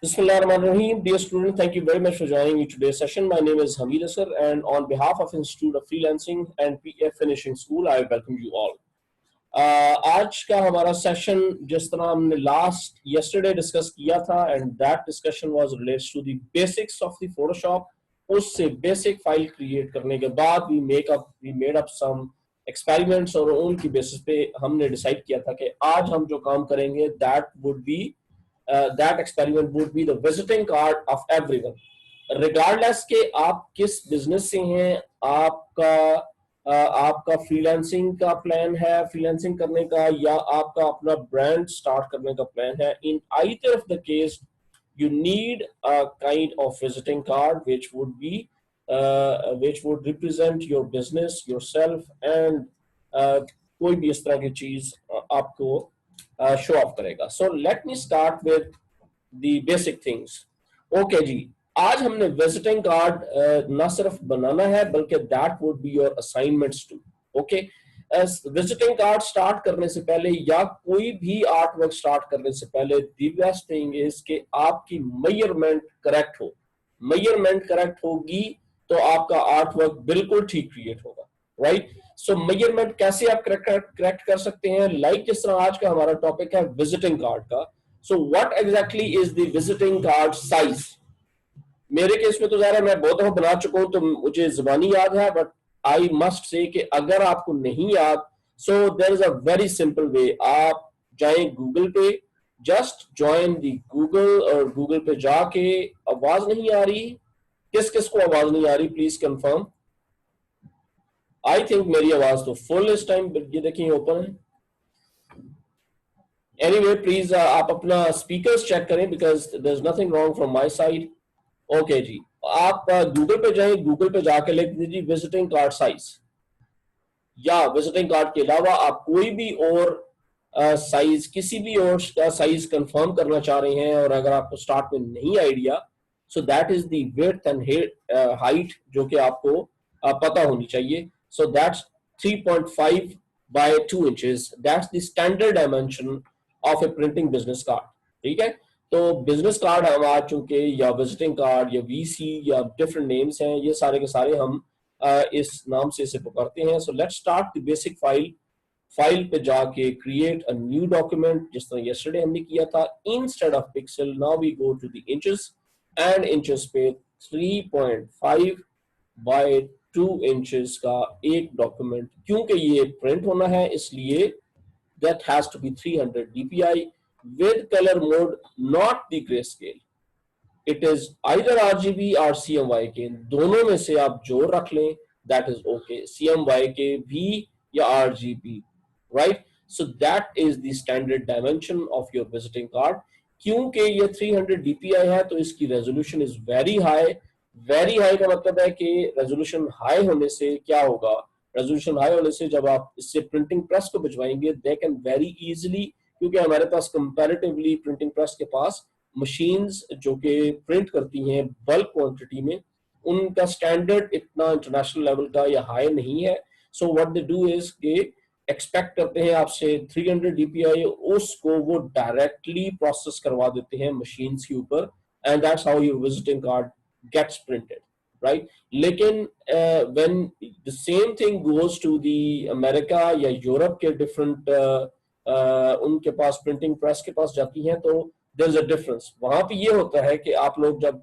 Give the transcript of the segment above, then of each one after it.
Bismillahirrahmanirrahim. Dear student, thank you very much for joining me today's session. My name is Hamid Asar, and on behalf of Institute of Freelancing and PF Finishing School, I welcome you all. आज का हमारा session जिस तरह हमने last yesterday discuss किया था, and that discussion was related to the basics of the Photoshop. उससे basic file create करने के बाद we made up some experiments और उनकी बेसिस पे हमने डिसाइड किया था कि आज हम जो काम करेंगे that experiment would be the visiting card of everyone, regardless के आप किस बिजनेस से हैं, आपका फ्रीलांसिंग का प्लान है, फ्रीलांसिंग करने का, या आपका अपना ब्रांड स्टार्ट करने का प्लान है. In either of the case, you need a kind of visiting card which would represent your business, yourself, and कोई भी इस तरह की चीज आपको शो ऑफ करेगा. So let me start with the basic things. Okay ji, आज हमने विजिटिंग कार्ड ना सिर्फ बनाना है बल्कि that would be your assignments too. Okay, visiting card start करने से पहले या कोई भी आर्ट वर्क स्टार्ट करने से पहले द बेस्ट थिंग इज कि आपकी मेजरमेंट करेक्ट हो. मेजरमेंट करेक्ट होगी तो आपका आर्ट वर्क बिल्कुल ठीक क्रिएट होगा. राइट, सो मेजरमेंट कैसे आप करेक्ट कर सकते हैं? लाइक जिस तरह आज का हमारा टॉपिक है विजिटिंग कार्ड का. So what exactly is the visiting card size? मेरे केस में तो ज़ाहिर है मैं बहुत दफा बना चुका हूं तो मुझे जुबानी याद है, बट आई मस्ट से कि अगर आपको नहीं याद, so there is a very simple way. आप जाएं गूगल पे, जस्ट ज्वाइन दी गूगल, और गूगल पे जाके, आवाज नहीं आ रही? किस किस को आवाज नहीं आ रही प्लीज कंफर्म. आई थिंक मेरी आवाज तो फुल इस टाइम, ये देखिए ओपन है. एनीवे प्लीज आप अपना स्पीकर्स चेक करें because there is nothing wrong from my side. Okay ji, आप गूगल पे जाएं, गूगल पे जाके लिख दीजिए विजिटिंग कार्ड साइज, या विजिटिंग कार्ड के अलावा आप कोई भी और साइज, किसी भी और का साइज कंफर्म करना चाह रहे हैं, और अगर आपको स्टार्ट में नहीं idea, so that is the width and height जो कि आपको पता होनी चाहिए. So that's 3.5 by 2 inches. That's the standard dimension of a printing business card. ठीक है, तो बिजनेस कार्ड हम आ चुके, या विजिटिंग कार्ड या वीसी या डिफरेंट नेम्स हैं, ये सारे के सारे हम इस नाम से इसे पुकारते हैं. So let's start the basic file पे जाके क्रिएट अ न्यू डॉक्यूमेंट जिस तरह यस्टरडे हमने किया था. Instead of pixel now we go to the inches, and inches पे 3.5 बाय 2 इंचेस का एक डॉक्यूमेंट, क्योंकि ये प्रिंट होना है इसलिए that has to be 300 dpi with color mode, not the grayscale. It is either RGB or CMYK, दोनों में से आप जो रख लें that is okay. CMYK भी या RGB, right? So that is the standard dimension of your visiting card. क्योंकि ये 300 dpi है तो इसकी resolution is very high. Very high का मतलब है कि रेजोल्यूशन हाई होने से क्या होगा? रेजोल्यूशन हाई होने से जब आप इससे प्रिंटिंग प्रेस को भिजवाएंगे, दे कैन वेरी इजीली, क्योंकि हमारे पास कंपैरेटिवली प्रिंटिंग प्रेस के पास मशीन्स जो कि प्रिंट करती हैं बल्क क्वांटिटी में, उनका स्टैंडर्ड इतना इंटरनेशनल लेवल का या हाई नहीं है. So what they do is के एक्सपेक्ट करते हैं आपसे 300 dpi, उसको वो डायरेक्टली प्रोसेस करवा देते हैं मशीन्स के ऊपर, and that's how your visiting card gets printed, right? लेकिन when the same thing goes to the America या यूरोप के different उनके पास प्रिंटिंग प्रेस के पास जाती हैं, तो there is a difference. वहां पे ये होता है कि आप लोग जब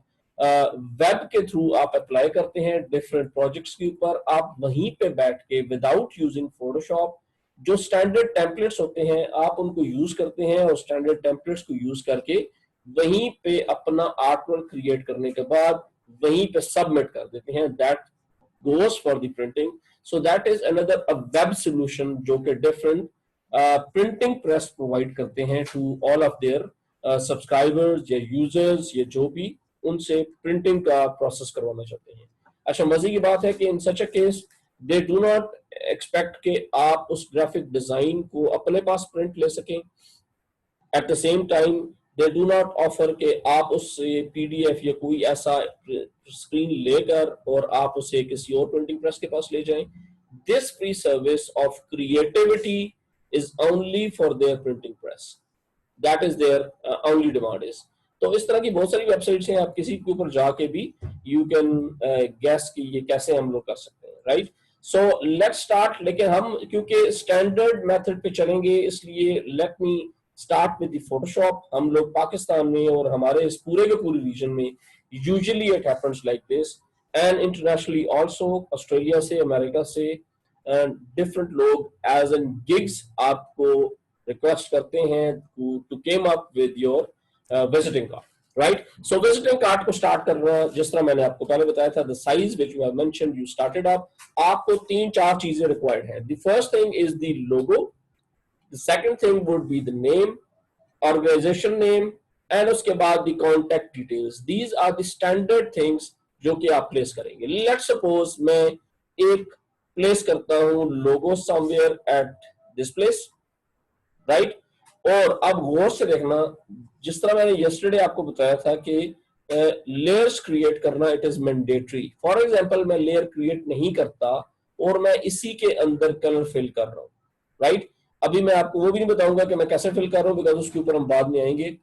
वेब के थ्रू आप अप्लाई करते हैं डिफरेंट प्रोजेक्ट्स के ऊपर, आप वहीं पे बैठ के विदाउट यूजिंग फोटोशॉप जो स्टैंडर्ड टेम्पलेट्स होते हैं आप उनको यूज करते हैं, और स्टैंडर्ड टेम्पलेट्स को यूज करके वहीं पे अपना आर्टवर्क क्रिएट करने के बाद वहीं पे सबमिट कर देते हैं. That goes for the printing. So that is another a web solution जो कि डिफरेंट प्रिंटिंग प्रेस प्रोवाइड करते हैं to all of their subscribers या यूजर्स या जो भी उनसे प्रिंटिंग का प्रोसेस करवाना चाहते हैं. अच्छा, मजे की बात है कि in such a case they do not expect कि आप उस ग्राफिक डिजाइन को अपने पास प्रिंट ले सकें. At the same time they do not offer कि आप उससे पीडीएफ या कोई ऐसा स्क्रीन लेकर और आप उसे किसी और प्रिंटिंग प्रेस के पास ले जाएं. This free service of creativity is only for their printing press. That is their only demand is. तो इस तरह की बहुत सारी वेबसाइट्स हैं, आप किसी के ऊपर जाके भी यू कैन गैस कि ये कैसे हम लोग कर सकते हैं, राइट। सो लेट्स स्टार्ट, लेकिन हम क्योंकि स्टैंडर्ड मेथड पे चलेंगे इसलिए late me start with the Photoshop. हम लोग पाकिस्तान में और हमारे इस पूरे के पूरे रीजन में usually it happens like this, and internationally also, Australia से, अमेरिका से डिफरेंट लोग एज एन गिग्स आपको रिक्वेस्ट करते हैं to came up with your visiting card, right. So visiting card को स्टार्ट करना, जिस तरह मैंने आपको पहले बताया था, the size which you have mentioned, you started up, आपको 3-4 चीजें रिक्वायर्ड है। The first thing is the logo, the second thing would be the name, organisation name, and उसके बाद the contact details. These are the standard things जो कि आप place करेंगे। Let's suppose मैं एक प्लेस करता हूं logo somewhere at this place, right. और अब गौर से देखना, जिस तरह मैंने यस्टरडे आपको बताया था कि लेयर्स क्रिएट करना it is mandatory. For example मैं लेयर क्रिएट नहीं करता और मैं इसी के अंदर कलर फिल कर रहा हूं, राइट। अभी मैं आपको वो भी नहीं बताऊंगा कि मैं कैसे फिल कर रहा हूं, बिकॉज उसके ऊपर हम बाद में आएंगे।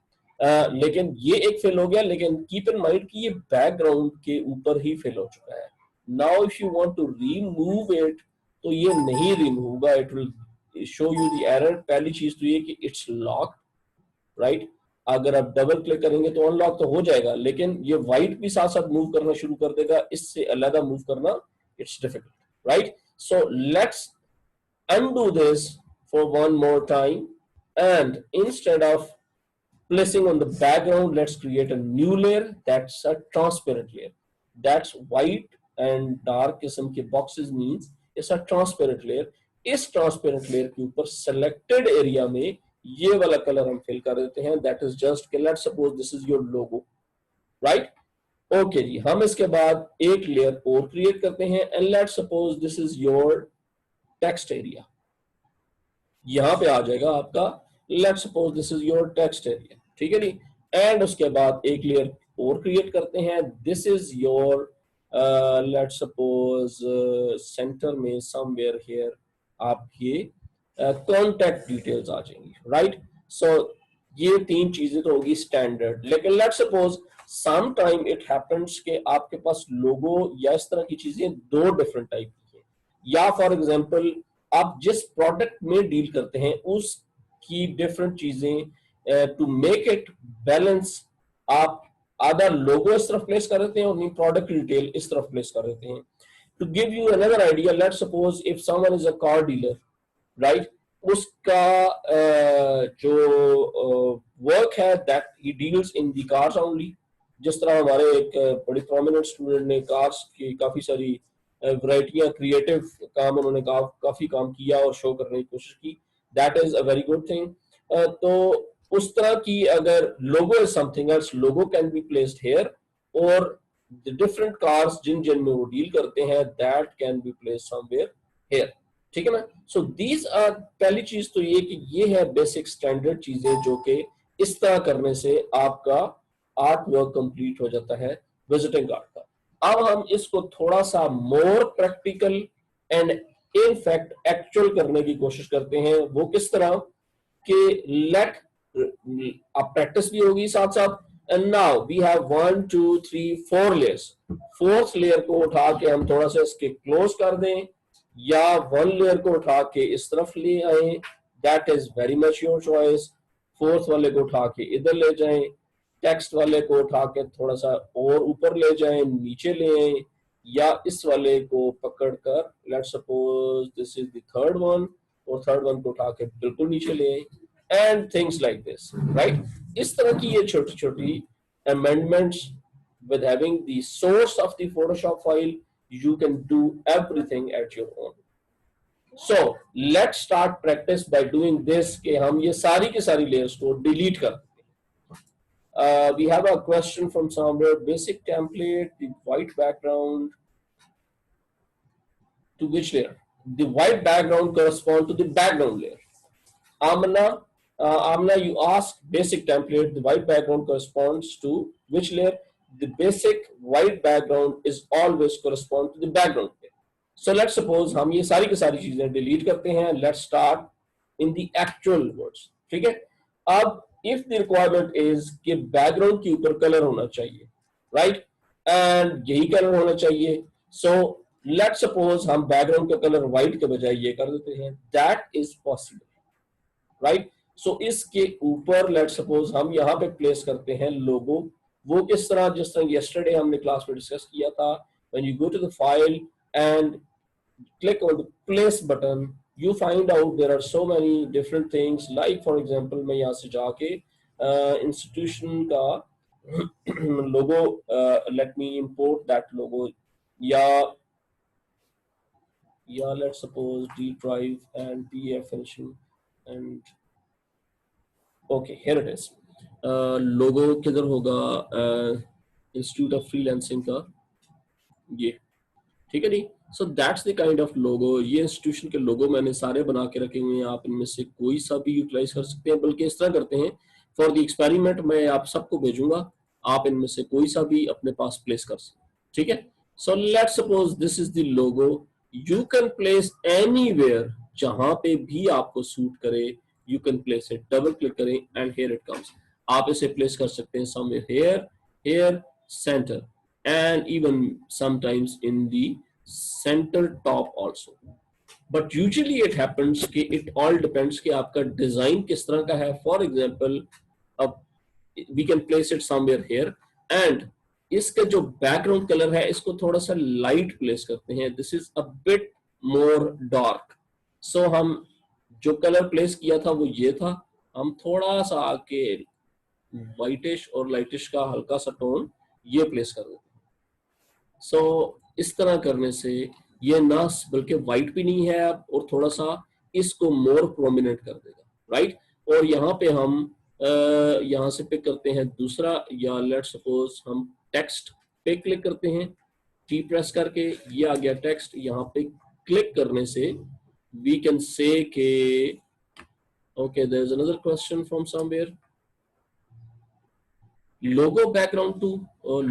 लेकिन ये एक फिल हो गया, लेकिन कीप इन माइंड कि ये बैकग्राउंड के ऊपर ही फिल हो चुका है। Now if you want to remove it तो ये नहीं रिमूव होगा, it will show you the error. पहली चीज तो ये कि इट्स लॉक, राइट। अगर आप डबल क्लिक करेंगे तो अनलॉक तो हो जाएगा, लेकिन ये व्हाइट भी साथ साथ मूव करना शुरू कर देगा, इससे अलग मूव करना it's difficult, right. So let's undo this for one more time, and instead of placing on the background, let's create a new layer that's a transparent layer, that's white and dark किस्म के boxes means it's a transparent layer। इस transparent layer के ऊपर selected area में ये वाला colour हम fill कर देते हैं, that is just, let's suppose this is your logo, right। Okay ji, हम इसके बाद एक लेयर और क्रिएट करते हैं, and let's suppose this is your text area. यहां पे आ जाएगा आपका, let's suppose this is your text area, ठीक है जी। एंड उसके बाद एक लेयर और क्रिएट करते हैं, this is your let's suppose centre में समवेयर हियर आपके कॉन्टैक्ट डिटेल्स आ जाएंगी, राइट। सो ये 3 चीजें तो होगी स्टैंडर्ड, लेकिन let's suppose some time it happens कि आपके पास लोगो या इस तरह की चीजें 2 डिफरेंट टाइप की है, या फॉर एग्जांपल आप जिस प्रोडक्ट में डील करते हैं उसकी डिफरेंट चीजें, टू मेक इट बैलेंस आप आधा लोगो इस तरफ प्लेस कर देते हैं और प्रोडक्ट डिटेल इस तरफ प्लेस कर देते हैं। To give you another idea, let's suppose if someone is a car dealer, right, उसका जो वर्क है that he deals in the cars only. जिस तरह हमारे एक बड़ी प्रोमिनेंट स्टूडेंट ने कार्स की काफी सारी वैरायटियां, क्रिएटिव काम उन्होंने काफी काम किया और शो करने की कोशिश की, that is a very good thing. तो उस तरह की अगर लोगो is something else, logo can be placed here, और द डिफरेंट कार्स जिन जिन में वो डील करते हैं that can be placed somewhere here, ठीक है ना। सो दीज आर, पहली चीज तो ये कि ये है बेसिक स्टैंडर्ड चीजें जो कि इस तरह करने से आपका आर्ट वर्क कंप्लीट हो जाता है विजिटिंग कार्ड का। अब हम इसको थोड़ा सा more practical and in fact actual करने की कोशिश करते हैं। वो किस तरह कि लेट अब प्रैक्टिस भी होगी साथ साथ। And now we have 1 2 3 4 layers. Fourth layer को उठा के हम थोड़ा सा इसके क्लोज कर दें, या 1 लेयर को उठा के इस तरफ ले आए, that is very much your choice. Fourth वाले को उठा के इधर ले जाएं, टेक्स्ट वाले को उठा के थोड़ा सा और ऊपर ले जाएं, नीचे ले आए, या इस वाले को पकड़कर, let's suppose this is the third one, और थर्ड वन को उठा के बिल्कुल नीचे ले आए, and things like this, right. इस तरह की ये छोटी छोटी amendments with having the source of the Photoshop file, you can do everything at your own. So let's start practice by doing this कि हम ये सारी की सारी layers को delete कर दें। We have a question from somewhere, basic template, the white background to which layer? The white background correspond to the background layer. Amna, you ask basic template, the white background corresponds to which layer? The basic white background is always correspond to the background layer. So let's suppose हम ये सारी की सारी चीजें delete करते हैं. Let's start in the actual words. ठीक है? अब इफ द रिक्वायरमेंट इज कि बैकग्राउंड के ऊपर कलर होना चाहिए, राइट, एंड यही कलर होना चाहिए। सो लेट सपोज हम बैकग्राउंड का कलर व्हाइट के बजाय ये कर देते हैं, दैट इज पॉसिबल, राइट। सो इसके ऊपर लेट सपोज हम यहाँ पे प्लेस करते हैं लोगो। वो किस तरह, जिस तरह यस्टरडे हमने क्लास में डिस्कस किया था, when you go to the file and click on the place button, you find out there are so many different things, like for example मैं यहाँ से जाके institution का logo, let me import that logo, या let's suppose D drive and PDF finishing and okay, here it is. लोगो किधर होगा, institute of freelancing का ये, ठीक है नहीं। So that's the kind of logo, ये इंस्टीट्यूशन के लोगो मैंने सारे बना के रखे हुए हैं, आप इनमें से कोई सा भी यूटिलाइज कर सकते हैं। बल्कि इस तरह करते हैं, फॉर द एक्सपेरिमेंट मैं आप सबको भेजूंगा, आप इनमें से कोई सा भी अपने पास प्लेस कर सकते हैं, ठीक है। So let's suppose this is the logo, you can place anywhere, जहां पे भी आपको सूट करे, you can place it. Double click करें एंड हियर इट कम्स। आप इसे प्लेस कर सकते हैं somewhere here, here, centre, and even sometimes in the center top also, but usually it happens कि it all depends कि आपका डिजाइन किस तरह का है। for example, अब we can place it somewhere here and इसका जो बैकग्राउंड कलर है इसको थोड़ा सा लाइट प्लेस करते हैं, this is a bit more dark, so हम जो कलर प्लेस किया था वो ये था, हम थोड़ा सा आके व्हाइटिश और लाइटिश का हल्का सा टोन ये प्लेस कर देते हैं। सो इस तरह करने से ये ना बल्कि व्हाइट भी नहीं है अब, और थोड़ा सा इसको मोर प्रोमिनेंट कर देगा, राइट। और यहाँ पे हम यहाँ से पिक करते हैं दूसरा, या लेट सपोज हम टेक्स्ट पे क्लिक करते हैं, टी प्रेस करके, ये आ गया टेक्स्ट। यहाँ पे क्लिक करने से वी कैन से के okay, there is another question from somewhere, logo background to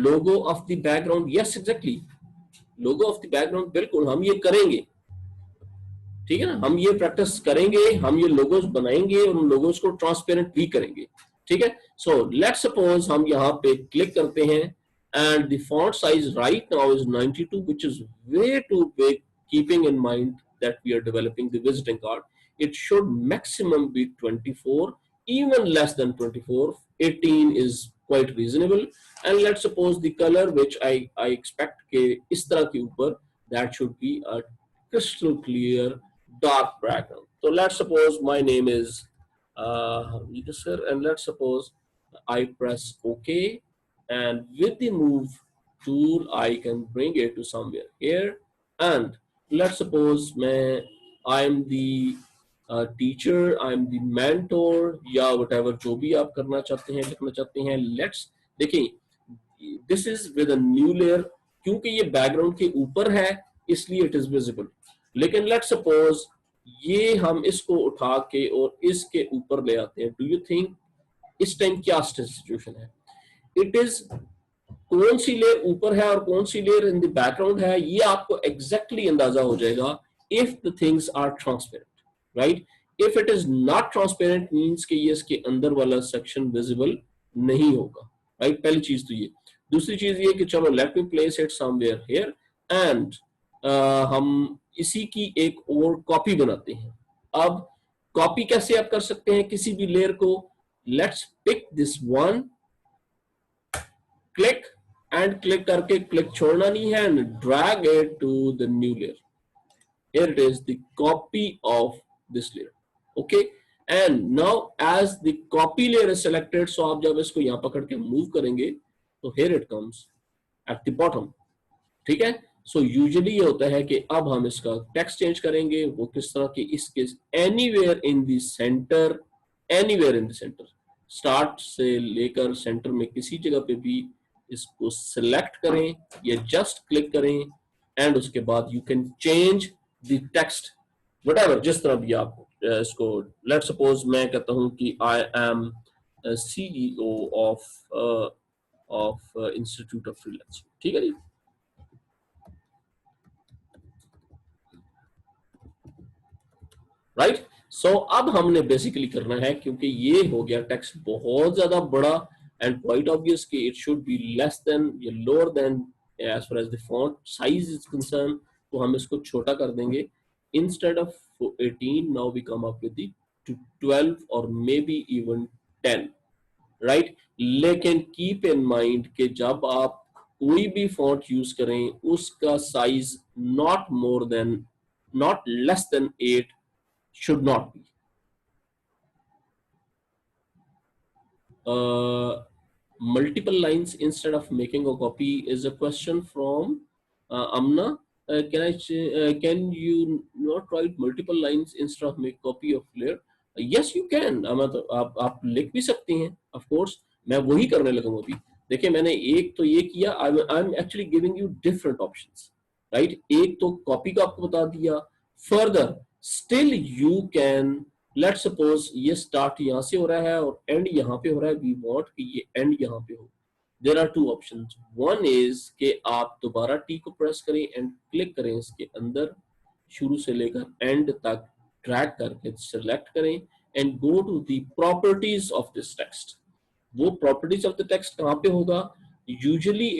logo of the background, yes exactly, logo of the background, बिल्कुल हम ये करेंगे, ठीक है ना, हम ये प्रैक्टिस करेंगे, हम ये लोगोस बनाएंगे और उन लोगोस को ट्रांसपेरेंट भी करेंगे, ठीक है। सो लेट्स सपोज हम यहाँ पे क्लिक करते हैं and the font size right now is 92, which is way too big, keeping in mind that we are developing the visiting card. It should maximum be 24, even less than 24. 18 is quite reasonable. And let's suppose the color which I expect के इस तरह के ऊपर, that should be a crystal clear dark background. So let's suppose my name is sir, and let's suppose I press OK, and with the move tool I can bring it to somewhere here, and let's suppose I'm the teacher, I'm the mentor, या whatever जो भी आप करना चाहते हैं, लिखना चाहते हैं। let's देखिए, this is with a new layer, क्योंकि ये बैकग्राउंड के ऊपर है इसलिए it is visible। लेकिन let's suppose ये हम इसको उठा के और इसके ऊपर ले आते हैं, डू यू थिंक इस टाइम क्या सिचुएशन है? इट इज कौन सी लेयर ऊपर है और कौन सी लेयर इन द बैकग्राउंड है, ये आपको एग्जैक्टली अंदाजा हो जाएगा if the things are transparent, right. If it is not transparent means कि ये इसके अंदर वाला सेक्शन विजिबल नहीं होगा, राइट। पहली चीज तो ये। दूसरी चीज ये कि चलो late me place it somewhere here and हम इसी की एक और कॉपी बनाते हैं। अब कॉपी कैसे आप कर सकते हैं किसी भी लेयर को? Let's pick this one, click and click करके, क्लिक छोड़ना नहीं है, and drag it to the new layer. Here it is, the copy of this layer, okay, and now as the copy layer is selected, so आप जब इसको यहाँ पकड़ के मूव करेंगे तो here it comes at the bottom, ठीक है। सो यूजुअली ये होता है कि अब हम इसका टेक्स्ट चेंज करेंगे, वो किस तरह की, इसके anywhere in the centre, anywhere in the centre, start से लेकर सेंटर में किसी जगह पे भी इसको सिलेक्ट करें या जस्ट क्लिक करें, एंड उसके बाद you can change the text whatever, जिस तरह भी आप इसको। लेट सपोज मैं कहता हूं कि I am CEO of institute of freelancing, ठीक है जी। राइट, सो अब हमने बेसिकली करना है, क्योंकि ये हो गया टेक्स्ट बहुत ज्यादा बड़ा एंड क्वाइट ऑब्वियस कि it should be less than या lower than as far as the font size is concern, तो हम इसको छोटा कर देंगे. Instead of 18 now we come up with the 12 और मे बी इवन 10, राइट. लेकिन कीप इन माइंड कि जब आप कोई भी फॉन्ट यूज करें उसका size not less than 8 should not be. Multiple lines instead of making a copy is a question from Amna. Can you not write multiple lines instead of make copy of layer? Yes, you can. तो आप लिख भी सकते हैं, of course. मैं वही करने लगा हूँ अभी. देखिए मैंने एक तो ये किया, I'm actually giving you different options, right? एक तो कॉपी का आपको बता दिया. Further, still you can, let suppose ये स्टार्ट यहाँ से हो रहा है और एंड यहाँ पे हो रहा है, वी वांट कि ये एंड यहाँ पे हो. There are two options. One is कि आप दोबारा टी को प्रेस करें एंड क्लिक करें इसके अंदर, शुरू से लेकर एंड तक ड्रैग करके सिलेक्ट करें and go to the properties of this text. वो प्रॉपर्टीज ऑफ द टेक्स्ट कहाँ पे होगा? Usually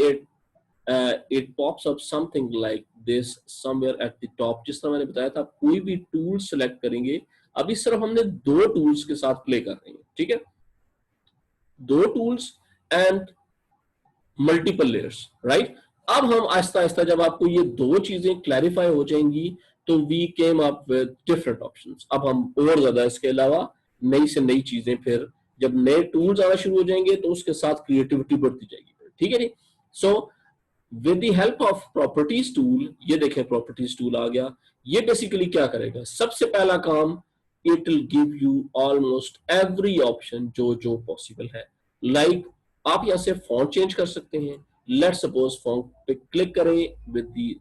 it pops up something like this somewhere at the top. जिस तरह मैंने बताया था, कोई भी टूल सेलेक्ट करेंगे. अभी सिर्फ हमने दो टूल्स के साथ प्ले कर रहे हैं, ठीक है? दो tools and multiple layers, right. अब हम आहिस्ता आहिस्ता जब आपको ये दो चीजें क्लैरिफाई हो जाएंगी तो we came up with different options. अब हम और ज्यादा इसके अलावा नई से नई चीजें, फिर जब नए टूल्स आना शुरू हो जाएंगे तो उसके साथ क्रिएटिविटी बढ़ती जाएगी, ठीक है ji. So with the help of properties tool, ये देखें प्रॉपर्टीज टूल आ गया. ये बेसिकली क्या करेगा? सबसे पहला काम, it will give you almost every option जो जो पॉसिबल है. लाइक आप यहां से फॉन्ट चेंज कर सकते हैं. लेट सपोज फॉन्ट पे क्लिक करें, with the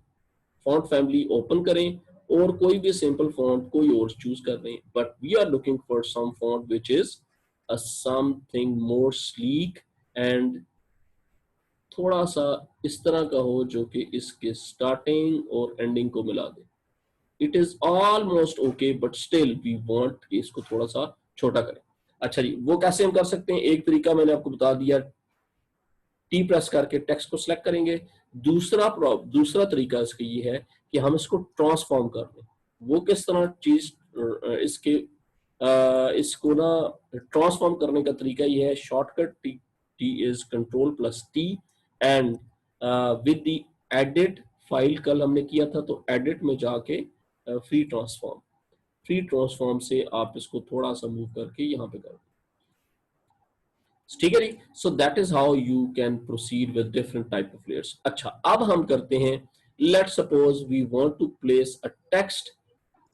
font family open करें और कोई भी सिंपल फॉन्ट कोई और चूज कर रहे हैं. But we are looking for some font which is something more sleek and थोड़ा सा इस तरह का हो जो कि इसके स्टार्टिंग और एंडिंग को मिला दे. It is almost okay but still we want कि इसको थोड़ा सा छोटा करें. अच्छा जी, वो कैसे हम कर सकते हैं? एक तरीका मैंने आपको बता दिया, टी प्रेस करके टेक्स्ट को सिलेक्ट करेंगे. दूसरा तरीका इसका ये है कि हम इसको ट्रांसफॉर्म कर दें. वो किस तरह चीज इसको ना ट्रांसफॉर्म करने का तरीका ये है, shortcut T is control plus T and with the edit file कल हमने किया था, तो एडिट में जाके फ्री ट्रांसफॉर्म से आप इसको थोड़ा सा मूव करके यहाँ पे कर, ठीक है ji. So that is how you can proceed with different type of layers. अच्छा, अब हम करते हैं, let suppose we want to place a text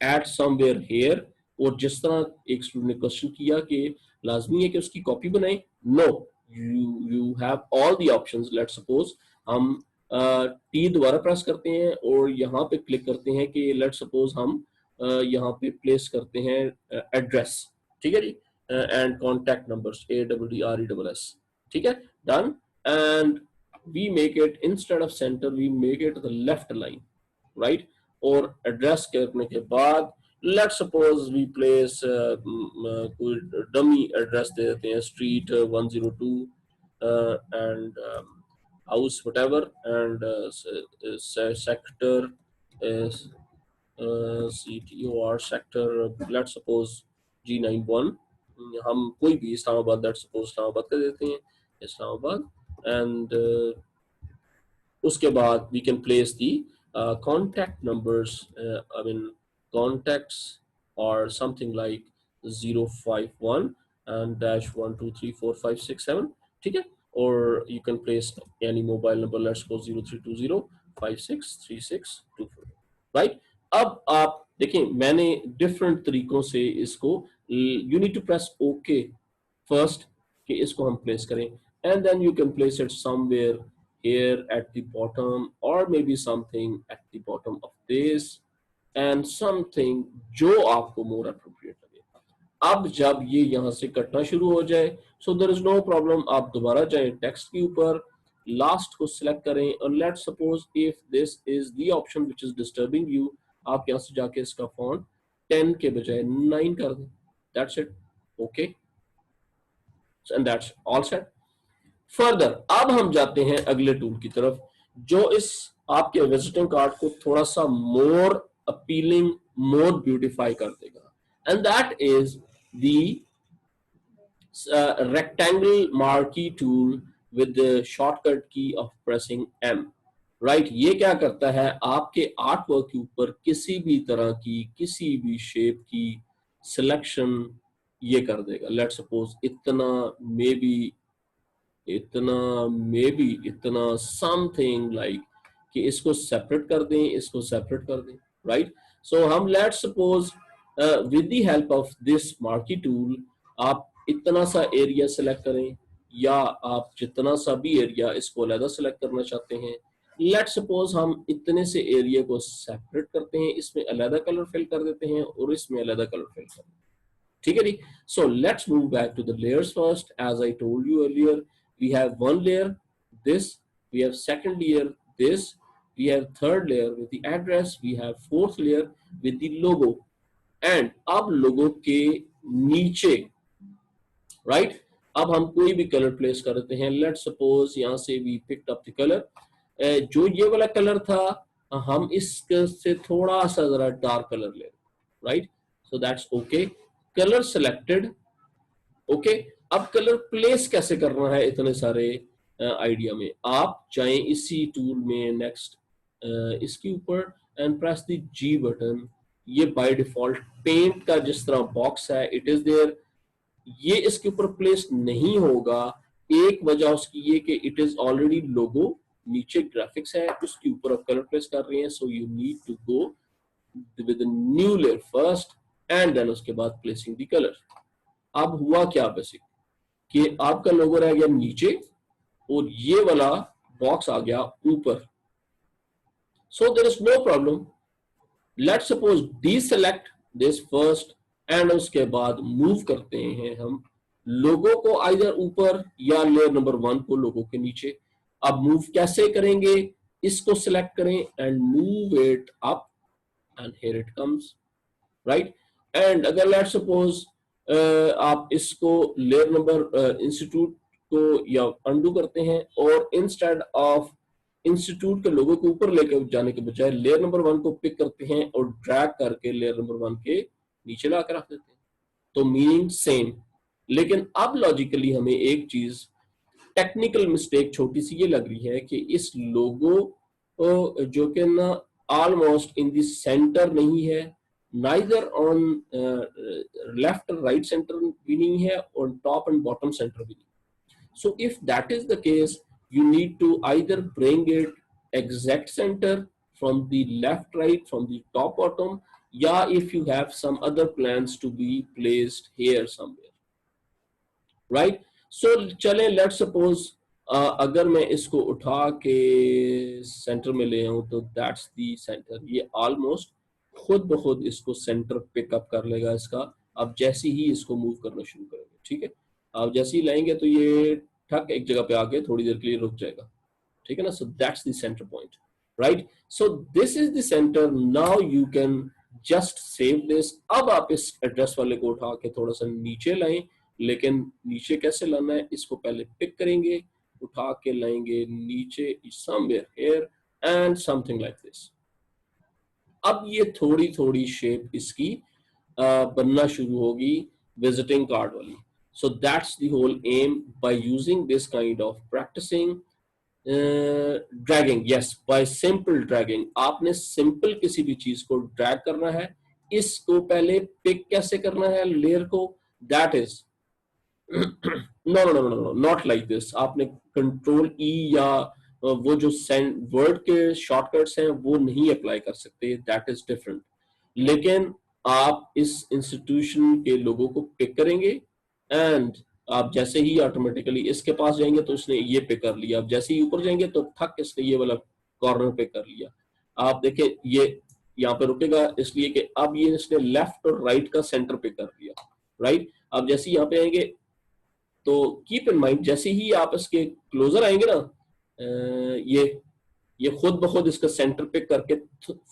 at somewhere here. और जिस तरह एक स्टूडेंट ने क्वेश्चन किया कि लाजमी है कि उसकी कॉपी बनाएं, no, you have all the options. let's suppose हम टी दोबारा प्रेस करते हैं और यहाँ पे क्लिक करते हैं कि let's suppose हम यहाँ पे प्लेस करते हैं एड्रेस, ठीक है जी, एंड कॉन्टैक्ट नंबर्स ADDRESS, ठीक है, done. And we make it instead of center, we make it the left line, right. और एड्रेस करने के बाद let's suppose we place कोई डमी एड्रेस दे देते हैं, street 102 and house whatever and sector CTOR sector, let's suppose G91. हम कोई भी इस्लामाबाद, let's suppose इस्लामाबाद कर देते हैं, इस्लामाबाद. एंड उसके बाद we can place the contact numbers, I mean contacts or something like 051 and dash 1 2 3 4 5 6 7, ठीक है. or you can place any mobile number, let's suppose 0320 563624, right. अब आप देखें मैंने डिफरेंट तरीकों से इसको, you need to press OK first कि इसको हम प्लेस करें and then you can place it somewhere here at the bottom or maybe something at the bottom of this and something जो आपको more appropriate लगे. अब जब ये यहाँ से कटना शुरू हो जाए, so there is no problem, आप दोबारा जाएं टेक्स्ट के ऊपर, लास्ट को सिलेक्ट करें और let's suppose if this is the option which is disturbing you, आप यहाँ से जाके इसका फॉन्ट 10 के बजाय 9 कर दें, that's it, okay, and that's all set. Further अब हम जाते हैं अगले टूल की तरफ जो इस आपके विजिटिंग कार्ड को थोड़ा सा मोर अपीलिंग, मोर ब्यूटिफाई कर देगा, and that is the rectangle marquee tool with the shortcut key of pressing M, right. ये क्या करता है, आपके आर्ट वर्क के ऊपर किसी भी तरह की किसी भी शेप की सिलेक्शन ये कर देगा। लेट्स सपोज इतना, मे बी इतना, मे बी इतना, समथिंग लाइक कि इसको सेपरेट कर दें, इसको सेपरेट कर दें, राइट। सो हम let's suppose with the help of this marquee tool आप इतना सा एरिया सेलेक्ट करें, या आप जितना सा भी एरिया इसको अलग सेलेक्ट करना चाहते हैं। लेट्स सपोज हम इतने से एरिया को सेपरेट करते हैं, इसमें अलग कलर फिल कर देते हैं और इसमें अलग कलर फिल कर देते हैं, ठीक है ji. So let's move back to the layers first. As I told you earlier, we have one layer this, we have second layer this, we have third layer with the address, we have fourth layer with the logo, and अब लोगो के नीचे, right, अब हम कोई भी colour place कर देते हैं। लेट्स सपोज यहां से we picked up the colour, जो ये वाला कलर था हम इससे थोड़ा सा जरा डार्क कलर ले, right, so that's okay, colour selected, okay. अब कलर प्लेस कैसे करना है इतने सारे आइडिया में, आप चाहे इसी टूल में नेक्स्ट इसके ऊपर and press the G button. ये बाय डिफॉल्ट पेंट का जिस तरह बॉक्स है इट इज देयर, ये इसके ऊपर प्लेस नहीं होगा। एक वजह उसकी ये कि इट इज ऑलरेडी लोगो, नीचे ग्राफिक्स है, उसके ऊपर आप कलर प्लेस कर रहे हैं, so you need to go with new layer first and then उसके बाद प्लेसिंग द कलर। अब हुआ क्या बेसिक कि आपका लोगो रह गया नीचे और ये वाला बॉक्स आ गया ऊपर, so there is no problem. Let's suppose deselect this first and उसके बाद मूव करते हैं हम लोगो को आइदर ऊपर या लेयर नंबर 1 को लोगो के नीचे। अब मूव कैसे करेंगे, इसको सिलेक्ट करें and move it up and here it comes, right. And अगर लेट्स सपोज आप इसको लेयर नंबर इंस्टीट्यूट को या अंडू करते हैं और इंस्टेड ऑफ इंस्टीट्यूट के लोगों को ऊपर लेकर जाने के बजाय लेयर नंबर 1 को पिक करते हैं और ड्रैग करके लेयर नंबर 1 के नीचे लाकर रख देते हैं, तो मीनिंग सेम। लेकिन अब लॉजिकली हमें एक चीज टेक्निकल मिस्टेक छोटी सी ये लग रही है कि इस लोगो जो कि ना ऑलमोस्ट इन द सेंटर नहीं है, neither on left right centre भी नहीं है और टॉप एंड बॉटम सेंटर भी नहीं। So if that is the case you need to either bring it exact center from the left right, from the top bottom, या if you have some other plans to be placed here somewhere, right? So चलें let's suppose अगर मैं इसको उठा के centre में ले आऊं तो that's the center, ये almost खुद ब खुद इसको सेंटर पिकअप कर लेगा इसका। अब जैसे ही इसको मूव करना शुरू करेंगे, ठीक है, अब जैसे ही लाएंगे तो ये ठक एक जगह पे आके थोड़ी देर के लिए रुक जाएगा, ठीक है ना। सो that's the centre point, right. So this is the centre, now you can just save this. अब आप इस एड्रेस वाले को उठा के थोड़ा सा नीचे लाएं, लेकिन नीचे कैसे लाना है, इसको पहले पिक करेंगे, उठा के लाएंगे नीचे somewhere here and something like this. अब ये थोड़ी थोड़ी शेप इसकी बनना शुरू होगी विजिटिंग कार्ड वाली। So that's the whole aim by using this kind of practicing dragging, yes, by simple dragging। आपने simple किसी भी चीज को drag करना है, इसको पहले pick कैसे करना है लेयर को, that is no, not like this। आपने Control E या वो जो वर्ड के शॉर्टकट्स हैं वो नहीं अप्लाई कर सकते, that is different। लेकिन आप इस इंस्टीट्यूशन के लोगों को पिक करेंगे एंड आप जैसे ही ऑटोमेटिकली इसके पास जाएंगे तो इसने ये पे कर लिया, आप जैसे ही ऊपर जाएंगे तो थक इसने ये वाला कॉर्नर पे कर लिया। आप देखें ये यहाँ पे रुकेगा इसलिए कि अब ये इसने लेफ्ट और राइट का सेंटर पे कर लिया, राइट। अब जैसे ही यहाँ पे आएंगे तो कीप इन माइंड जैसे ही आप इसके क्लोजर आएंगे ना, ये खुद ब खुद इसका सेंटर पे करके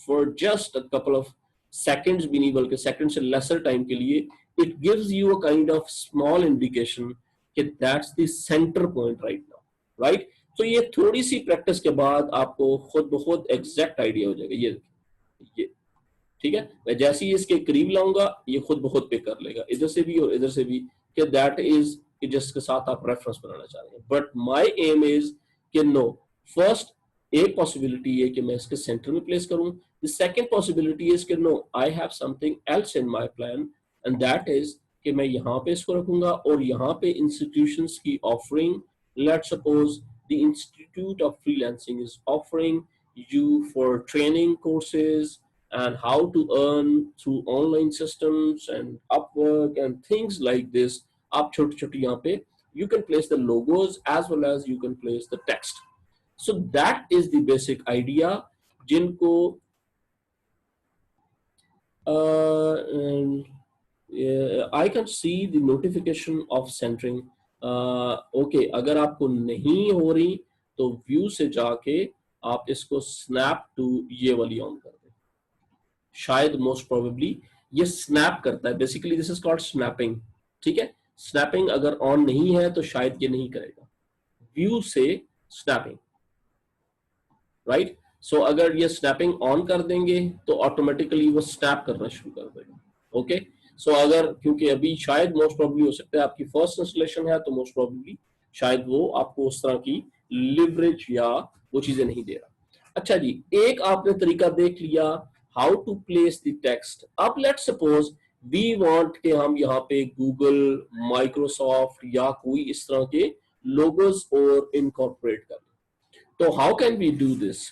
for just a couple of seconds भी नहीं बल्कि सेकंड से लेसर टाइम के लिए, it gives you a kind of small indication कि that's the centre point right now, right. तो ये थोड़ी सी प्रैक्टिस के बाद आपको खुद ब खुद एग्जैक्ट आइडिया हो जाएगा। ये ठीक है, मैं जैसे ही इसके करीब लाऊंगा ये खुद ब खुद पे कर लेगा, इधर से भी और इधर से भी, कि दैट इज जिसके साथ आप रेफरेंस बनाना चाह रहे हैं। बट माय एम इज कि नो, फर्स्ट एक पॉसिबिलिटी है कि मैं इसके सेंटर में प्लेस करूं, द सेकंड पॉसिबिलिटी इज कि no, I have something else in my plan, and that is कि मैं यहाँ पे इसको रखूंगा और यहाँ पे इंस्टीट्यूशंस की offering, let's suppose the institute of freelancing is offering you for training courses and how to earn through online systems and Upwork and things like this. आप छोटी छोटी यहाँ पे you can place the logos as well as you can place the text. So that is the basic idea जिनको I can see the notification of centering. Okay, अगर आपको नहीं हो रही तो व्यू से जाके आप इसको स्नैप टू ये वाली ऑन कर दें, शायद मोस्ट प्रोबेबली ये स्नैप करता है। Basically this is called snapping, ठीक है। स्नैपिंग अगर ऑन नहीं है तो शायद ये नहीं करेगा, व्यू से स्नैपिंग, राइट। सो अगर ये स्नैपिंग ऑन कर देंगे तो ऑटोमेटिकली वो स्नैप करना शुरू कर देगा। ओके, सो अगर, क्योंकि अभी शायद मोस्ट प्रोबेबली हो सकता है आपकी फर्स्ट इंस्टॉलेशन है, तो मोस्ट प्रोबेबली शायद वो आपको उस तरह की लिवरेज या वो चीजें नहीं दे रहा। अच्छा जी, एक आपने तरीका देख लिया how to place the text. अब लेट्स सपोज वी वांट कि हम यहाँ पे गूगल, माइक्रोसॉफ्ट या कोई इस तरह के लोगोस और इनकॉर्पोरेट कर, तो how can we do this?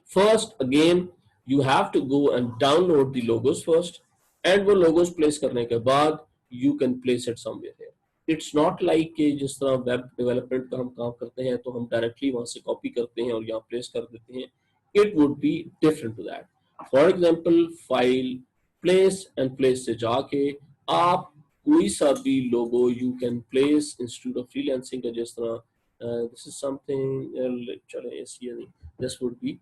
First again you have to go and download the logos first, and वो लोगोस प्लेस करने के बाद you can place it somewhere here. It's not like कि जिस तरह वेब डेवलपमेंट का हम काम करते हैं तो हम डायरेक्टली वहां से कॉपी करते हैं और यहाँ प्लेस कर देते हैं। It would be different to that. For example, file, place and place से जाके आप कोई सा भी logo you can place institute of freelancing का, जिस तरह दिस इज समथिंग, चले ये नहीं, दिस वुड बी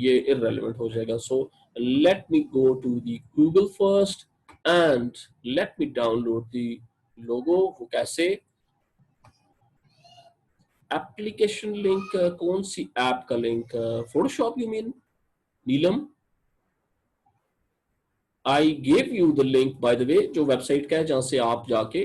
ये इररेलेवेंट हो जाएगा। So let me go to the Google first and let me download the logo. वो कैसे? एप्लीकेशन लिंक, कौन सी ऐप का link? Photoshop you mean Neelam? I gave you the link by the वे, जो website का है जहां से आप जाके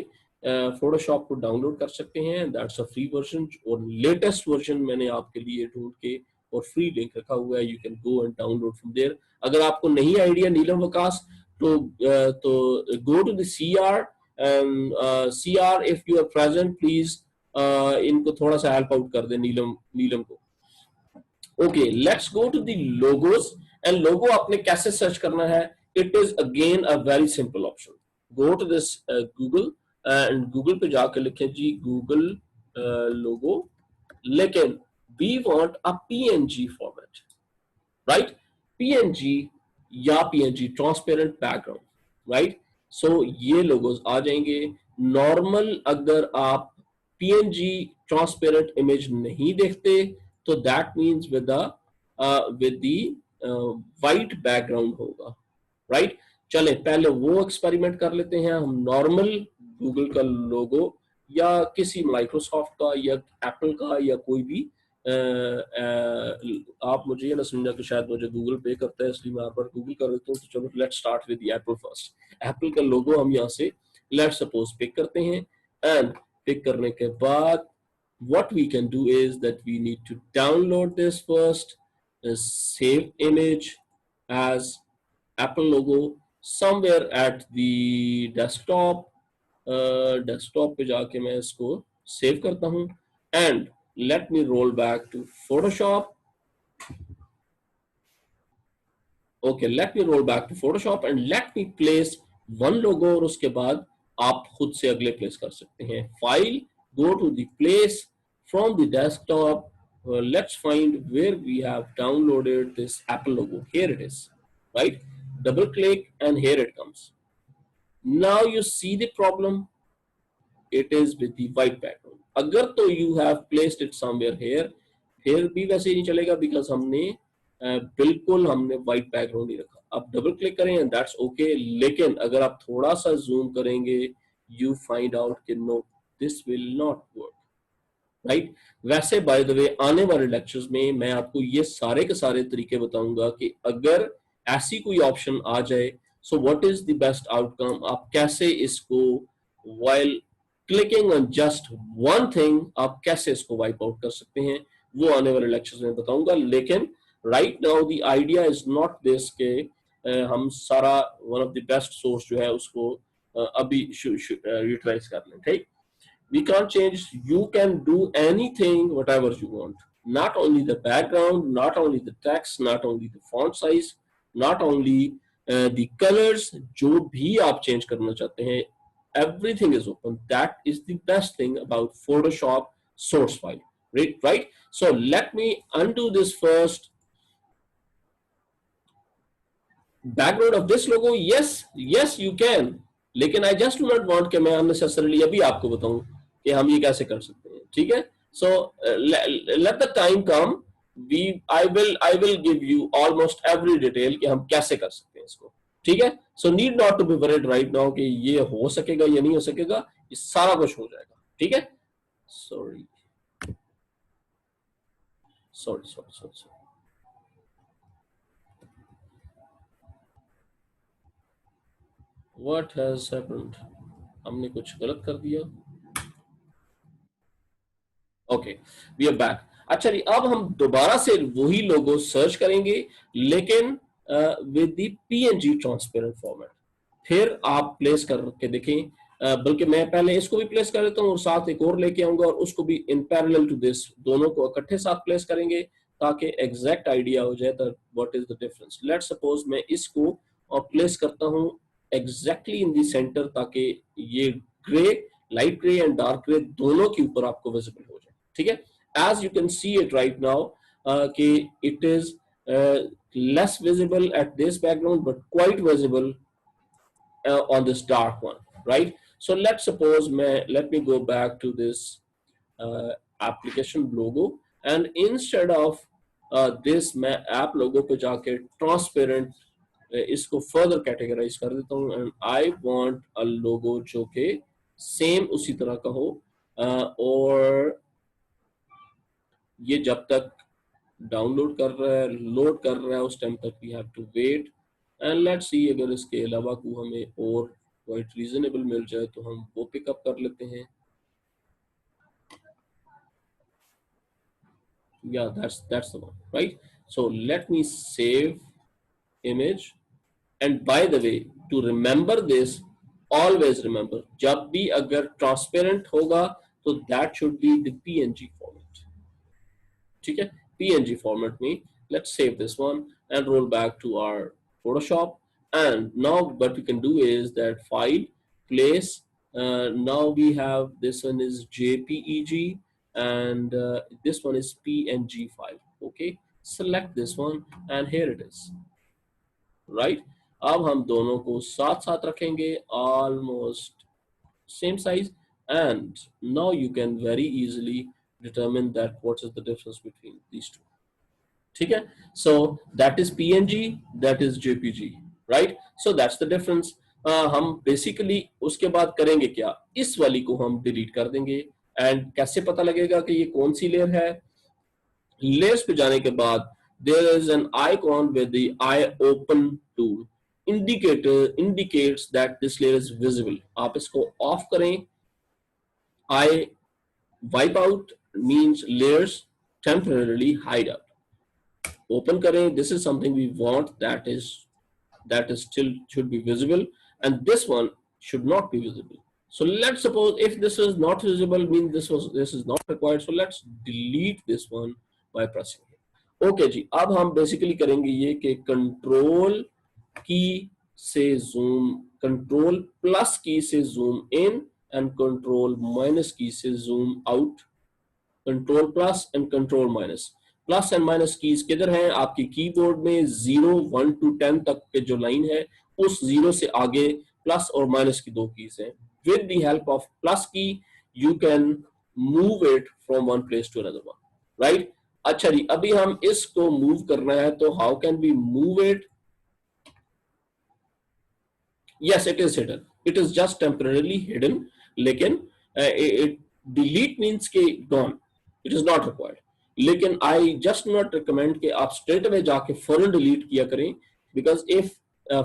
फोटोशॉप को डाउनलोड कर सकते हैं। दैट्स अ फ्री वर्जन, और लेटेस्ट वर्जन मैंने आपके लिए ढूंढ के और फ्री लिंक रखा हुआ है, you can go and download from there. अगर आपको नहीं आइडिया नीलम वकास, तो go to the CR, CR if you are present please इनको थोड़ा सा हेल्प आउट कर दे नीलम को। Okay, let's go to the logos. And logo आपने कैसे सर्च करना है? It is again a very simple option. Go to this Google, and Google पे जाकर लिखें जी गूगल लोगो, लेकिन we want a PNG format, right? PNG या PNG transparent background, right? So ये लोगोस आ जाएंगे। नॉर्मल अगर आप PNG ट्रांसपेरेंट इमेज नहीं देखते तो that means with the white background होगा, राइट? चले पहले वो एक्सपेरिमेंट कर लेते हैं। हम नॉर्मल गूगल का लोगो या किसी माइक्रोसॉफ्ट का या एप्पल का या कोई भी, आप मुझे ये ना समझा कि शायद मुझे गूगल पे करता है इसलिए मैं बार गूगल कर देता हूँ। तो चलो let's start with Apple first. Apple का लोगो हम यहाँ से लेट्स सपोज पिक करते हैं, एंड पिक करने के बाद what we can do is that we need to download this first, save image as Apple logo somewhere at the desktop। Desktop पे जाके मैं इसको सेव करता हूँ, and let me roll back to Photoshop. Okay, let me roll back to Photoshop and let me place one logo, और उसके बाद आप खुद से अगले प्लेस कर सकते हैं। File, go to the place from the desktop, let's find where we have downloaded this Apple logo. Here it is, right? Double click and here it comes. Now you see the problem, it is with the white background। अगर तो you have placed it somewhere here, फिर भी वैसे ही नहीं चलेगा, because हमने बिल्कुल हमने white background नहीं रखा। आप डबल क्लिक करें एंड दैट्स ओके, लेकिन अगर आप थोड़ा सा जूम करेंगे यू फाइंड आउट कि no this will not work, right. वैसे बाय द वे आने वाले लेक्चर्स में मैं आपको ये सारे के सारे तरीके बताऊंगा कि अगर ऐसी कोई ऑप्शन आ जाए, so what is the best outcome, आप कैसे इसको while clicking on just one thing आप कैसे इसको वाइप आउट कर सकते हैं, वो आने वाले लेक्चर्स में बताऊंगा। लेकिन right now the idea is not this के हम सारा one of the best source जो है उसको अभी यूटिलाइज कर लें, ठीक। We can't change, you can do anything whatever you want, not only the background, not only the text, not only the font size, not only the colors, जो भी आप change करना चाहते हैं, everything is open. That is the best thing about Photoshop source file, right? So let me undo this first. Background of this logo, yes you can, लेकिन I just do not want कि मैं unnecessarily अभी आपको बताऊं कि हम ये कैसे कर सकते हैं, ठीक है। So let the time come, I will give you almost every detail कि हम कैसे कर सकते हैं इसको, ठीक है। So need not to be worried right now कि ये हो सकेगा या नहीं हो सकेगा, ये सारा कुछ हो जाएगा, ठीक है। Sorry. What has happened? हमने कुछ गलत कर दिया। Okay, we are back. अच्छा जी, अब हम दोबारा से वही लोगो सर्च करेंगे, लेकिन with the PNG transparent format. फिर आप प्लेस करके देखें, बल्कि मैं पहले इसको भी प्लेस कर देता हूँ और साथ एक और लेके आऊंगा और उसको भी इन पैरेलल टू दिस, दोनों को इकट्ठे साथ प्लेस करेंगे ताकि एग्जैक्ट आइडिया हो जाए that what is the difference. Let's suppose मैं इसको प्लेस करता हूँ एग्जैक्टली इन द सेंटर, ताकि ये grey, light grey and dark grey दोनों के ऊपर आपको विजिबल हो जाए, ठीक है। As you can see it right now कि it is less visible at this background but quite visible on this dark one, right? So let's suppose let me go back to this application logo, and instead of this मैं app logo पे जाके transparent इसको further categorize कर देता हूँ, and I want a logo जो के same उसी तरह का हो, और ये जब तक डाउनलोड कर रहा है, लोड कर रहा है, उस टाइम तक we have to wait and let's see अगर इसके अलावा को हमें और क्वाइट रीजनेबल मिल जाए तो हम वो पिकअप कर लेते हैं। या that's the one, right. So let me save image and by the way to remember this, always remember जब भी अगर ट्रांसपेरेंट होगा तो that should be the PNG format, ठीक है। PNG format में let's save this one and roll back to our Photoshop, and now what we can do is that file, place, now we have this one is JPEG and this one is PNG file, okay, select this one and here it is, right। अब हम दोनों को साथ साथ रखेंगे almost same size, and now you can very easily determine that what is the difference between these two, ठीक है। so that is PNG, that is JPG, right? so that's the difference। हम basically उसके बाद करेंगे क्या, इस वाली को हम डिलीट कर देंगे। एंड कैसे पता लगेगा कि ये कौन सी लेयर है, लेयर्स पे जाने के बाद there is an icon with the eye open tool, indicates that this layer is visible, आप इसको ऑफ करें। eye wipe out means layers temporarily hide out, open करें, this is something we want, that is still should be visible, and this one should not be visible। so let's suppose if this is not visible means this is not required, so let's delete this one by pressing it। okay जी, अब हम basically करेंगे ये कि control की से zoom, control plus की से zoom in and control minus की से zoom out, control plus and control minus. Plus and minus keys किधर हैं, आपकी कीबोर्ड में 0 1 to 10 तक के जो लाइन है उस 0 से आगे प्लस और माइनस की दो कीज हैं। With the help of plus key you can move it from one place to another one, right. अच्छा जी, अभी हम इसको मूव करना है तो how can we move it, Yes, it is hidden. It is just temporarily hidden. लेकिन it delete means के gone. It is not required. लेकिन I just not recommend कि आप straight away जाके फौरन delete किया करें, because if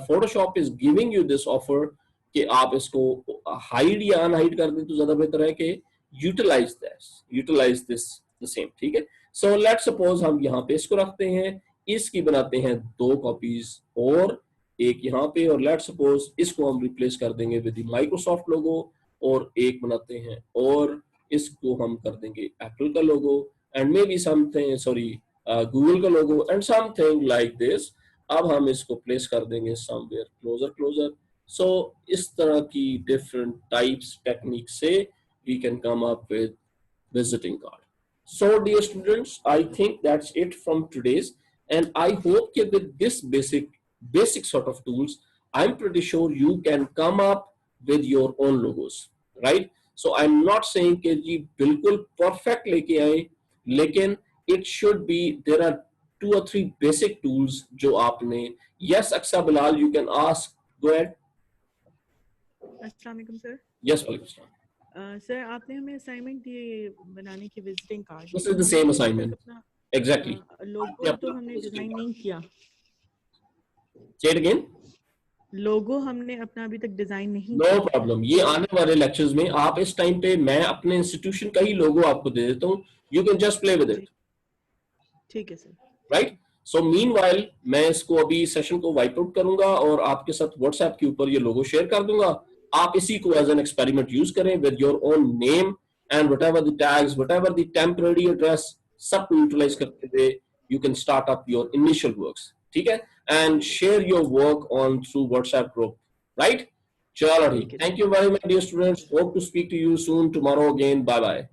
Photoshop is giving you this offer कि आप इसको hide या unhide कर दें, तो ज़्यादा बेहतर है कि utilize this the same. ठीक है. So let's suppose हम यहाँ पे इसको रखते हैं, इसकी बनाते हैं 2 कॉपीज और एक यहाँ पे, और लेट सपोज इसको हम रिप्लेस कर देंगे विद माइक्रोसॉफ्ट लोगो, और एक बनाते हैं और इसको हम कर देंगे एप्पल का logo, and maybe something sorry Google का logo and something like this. अब हम इसको प्लेस कर देंगे समवेयर क्लोजर. सो इस तरह की डिफरेंट टाइप्स टेक्निक से we can come up with visiting card. So dear students, I think that's it from today's, and I hope that with this basic sort of tools, I'm pretty sure you can come up with your own logos, right? So I'm not saying कि जी बिल्कुल perfect लेके आए, लेकिन it should be, there are 2 or 3 basic tools जो आपने. Yes, Aksa Bilal, you can ask. Go ahead. अस्सलाम वालेकुम sir. Yes, वालेकुम सलाम. सर आपने हमें असाइनमेंट दिए बनाने की visiting card. This is the same assignment. Exactly. लोगो तो हमने डिजाइन नहीं किया. Say it again. लोगो हमने अपना अभी तक डिजाइन नहीं नो प्रॉब्लम. ये आने वाले लेक्चर्स में आप इस टाइम पे मैं अपने इंस्टीट्यूशन का ही लोगो आपको दे देता हूँ. You can just play with it. ठीक है सर. राइट. सो मीनवाइल मैं इसको अभी सेशन को वाइप आउट करूंगा और आपके साथ व्हाट्सएप के ऊपर ये लोगो शेयर कर दूंगा. आप इसी को एज एन एक्सपेरिमेंट यूज करें with your own name and whatever the tags, whatever the temporary address, सब यूटिलाइज करते हुए you can start up your initial works. ठीक है. And share your work on through WhatsApp group. Right. चलो ठीक. Thank you very much dear students. Hope to speak to you soon tomorrow again. Bye bye.